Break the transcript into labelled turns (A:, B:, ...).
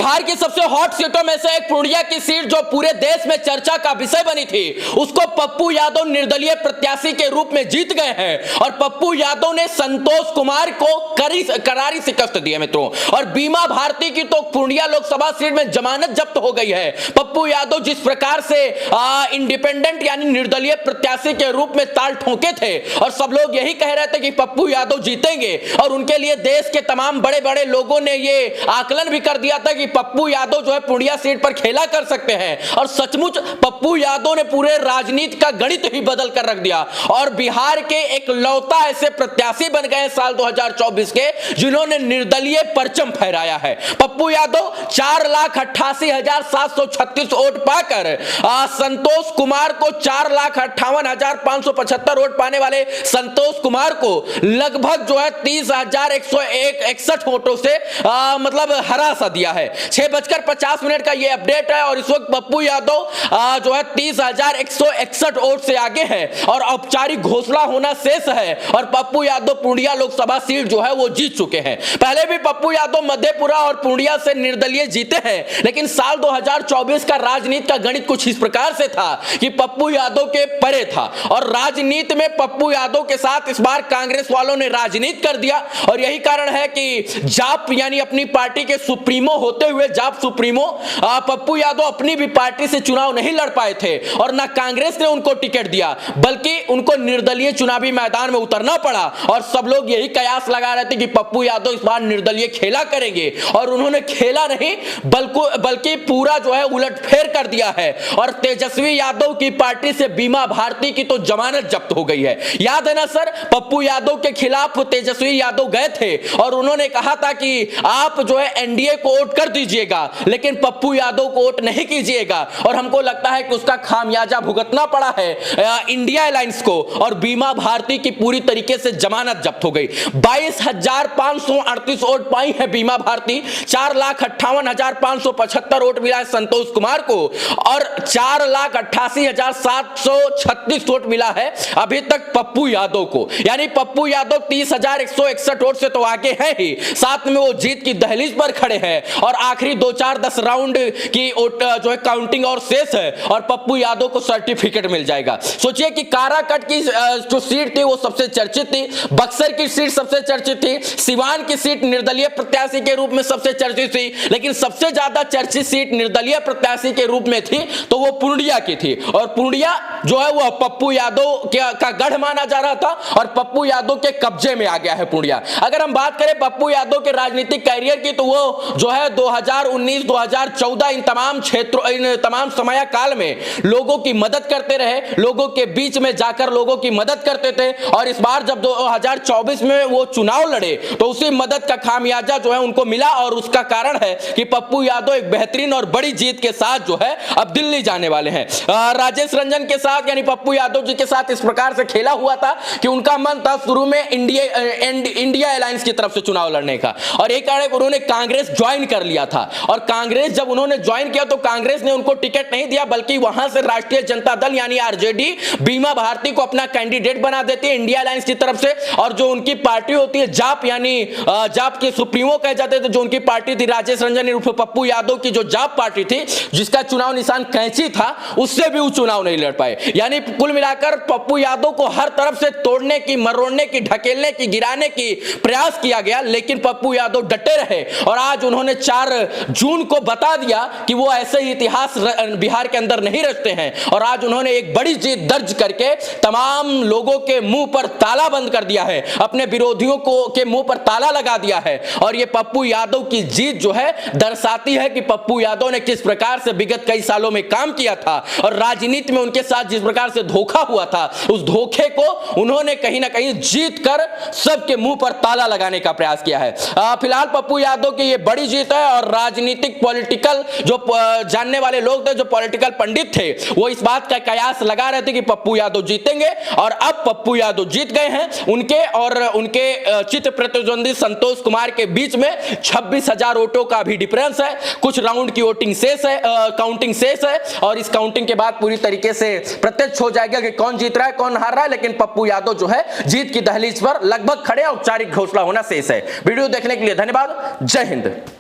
A: बिहार की सबसे हॉट सीटों में से एक पूर्णिया की सीट जो पूरे देश में चर्चा का विषय बनी थी, उसको पप्पू यादव निर्दलीय प्रत्याशी के रूप में जीत गए हैं और पप्पू यादव ने संतोष कुमार को करारी शिकस्त दी है मित्रों। और बीमा भारती की तो पूर्णिया लोकसभा सीट में जमानत जब्त हो गई है। पप्पू यादव जिस प्रकार से इंडिपेंडेंट यानी निर्दलीय प्रत्याशी के रूप में ताल ठोके थे और सब लोग यही कह रहे थे कि पप्पू यादव जीतेंगे, और उनके लिए देश के तमाम बड़े बड़े लोगों ने ये आकलन भी कर दिया था कि पप्पू यादव जो है पूर्णिया सीट पर खेला कर सकते हैं। और सचमुच पप्पू यादव ने पूरे राजनीति का गणित ही बदल कर रख दिया और बिहार के एक लौता ऐसे प्रत्याशी बन गए साल 2024 के जिन्होंने निर्दलीय परचम फहराया है। पप्पू यादव 4,88,736 वोट पाकर संतोष कुमार को 4,58,575 वोट पाने वाले संतोष कुमार को लगभग जो है 30,161 वोटों से मतलब हरा सा दिया है। 6:50 का ये अपडेट है और इस वक्त पप्पू यादव जो है 30,161 वोट से आगे है और औपचारिक घोषणा होना शेष है और पप्पू यादव पूर्णिया लोकसभा सीट जो है वो जीत चुके हैं। पहले भी पप्पू यादव मधेपुरा और पूर्णिया से निर्दलीय जीते हैं, लेकिन साल 2024 का राजनीति का गणित कुछ इस प्रकार से था कि पप्पू यादव के परे था और राजनीति में पप्पू यादव के साथ इस बार कांग्रेस वालों ने राजनीति कर दिया। और यही कारण है कि जाप यानी अपनी पार्टी के सुप्रीमो होते हुए जाप सुप्रीमो पप्पू यादव अपनी भी पार्टी से चुनाव नहीं लड़ पाए थे और ना कांग्रेस ने उनको टिकट दिया, बल्कि उनको निर्दलीय चुनावी मैदान में उतरना पड़ा। और सब लोग यही कयास लगा रहे थे कि पप्पू यादव इस बार निर्दलीय खेला करेंगे, और उन्होंने खेला नहीं बल्कि पूरा जो है उलटफेर कर दिया है। और तेजस्वी यादव की पार्टी से बीमा भारती की तो जमानत जब्त हो गई है। याद है ना सर, पप्पू यादव के खिलाफ तेजस्वी यादव गए थे और उन्होंने कहा था कि आप जो है एनडीए को वोट कर दीजिएगा लेकिन पप्पू यादव को वोट नहीं कीजिएगा। और हमको लगता है कि उसका खामियाजा भुगतना पड़ा है इंडिया अलायंस को और बीमा भारती की पूरी तरीके से जमानत जब्त हो गई। 22,538 वोट पाई है बीमा भारती, 4,58,575 वोट मिला है संतोष कुमार को और 4,88,736 वोट मिला है अभी तक पप्पू यादव को। यानी पप्पू यादव 30,161 वोट से तो आगे है ही, साथ में वो जीत की दहलीज पर खड़े हैं और आखिरी 2-4-10 राउंड की जो है काउंटिंग और शेष है और पप्पू यादव को सर्टिफिकेट मिल जाएगा। सोचिए कि काराकट की जो सीट थी वो सबसे चर्चित थी, बक्सर की सीट सबसे चर्चित थी, सिवान की सीट निर्दलीय प्रत्याशी के रूप में सबसे चर्चित थी, लेकिन सबसे ज्यादा चर्चित सीट निर्दलीय प्रत्याशी के रूप में थी तो वो पूर्णिया की थी। और पूर्णिया जो है वो पप्पू यादव का गढ़ माना जा रहा था और पप्पू यादव के कब्जे में आ गया है पूर्णिया। अगर हम बात करें पप्पू यादव के राजनीतिक कैरियर की तो वो जो है 2019, 2014 इन तमाम क्षेत्रों इन तमाम समय काल में लोगों की मदद करते रहे, लोगों के बीच में जाकर लोगों की मदद करते थे। और इस बार जब 2024 में वो चुनाव लड़े तो उसी मदद का खामियाजा जो है उनको मिला और उसका कारण है कि पप्पू यादव एक बेहतरीन और बड़ी जीत के साथ जो है अब दिल्ली जाने वाले हैं। राजेश रंजन के साथ यानी पप्पू यादव जी के साथ इस प्रकार से खेला हुआ था कि उनका मन था शुरू में इंडिया अलायंस की तरफ से चुनाव लड़ने का और एक कारण उन्होंने कांग्रेस ज्वाइन कर लिया था। और कांग्रेस जब उन्होंने ज्वाइन किया तो कांग्रेस ने उनको टिकट नहीं दिया, बल्कि वहां से राष्ट्रीय जनता दल यानी आरजेडी बीमा भारती को अपना कैंडिडेट बना देती है इंडिया अलायंस की तरफ से। और जो उनकी पार्टी होती है जाप यानी जाप के सुप्रीमो कहे जाते थे, जो उनकी पार्टी थी राजेश रंजन उर्फ पप्पू यादव की जो जाप पार्टी थी जिसका चुनाव निशान कैंची था, उससे भी वो चुनाव नहीं लड़ पाए। यानी कुल मिलाकर पप्पू यादव को हर तरफ से तोड़ने की, मरोड़ने की, ढकेलने की, गिराने की प्रयास किया गया, लेकिन पप्पू यादव डटे रहे और आज उन्होंने 4 जून को बता दिया कि वो ऐसे ही इतिहास बिहार के अंदर नहीं रचते हैं। और आज उन्होंने एक बड़ी जीत दर्ज करके तमाम लोगों के मुंह पर ताला बंद कर दिया है, अपने विरोधियों के मुंह पर ताला लगा दिया है। और ये पप्पू यादव की जीत जो है दर्शाती है कि पप्पू यादव ने किस प्रकार से विगत कई सालों में काम किया था और राजनीति में उनके साथ जिस प्रकार से धोखा हुआ था, उस धोखे को उन्होंने कहीं ना कहीं जीत कर सबके मुंह पर ताला लगाने का प्रयास किया है। फिलहाल पप्पू यादव की ये बड़ी जीत है और राजनीतिक पॉलिटिकल जो जानने वाले लोग थे, जो पॉलिटिकल पंडित थे, वो इस बात का कयास लगा रहे थे कि पप्पू यादव जीतेंगे और अब पप्पू यादव जीत गए हैं। उनके और उनके चित्र प्रतिद्वंदी संतोष कुमार के बीच में 26,000 वोटों का भी डिफरेंस है। कुछ राउंड की वोटिंग शेष है, काउंटिंग शेष है और इस काउंटिंग के बाद पूरी तरीके से प्रत्यक्ष हो जाएगा कि कौन जीत रहा है कौन हार रहा है। लेकिन पप्पू यादव जो है जीत की दहलीज पर लगभग खड़े, औपचारिक घोषणा होना शेष है। वीडियो देखने के लिए धन्यवाद। जय हिंद।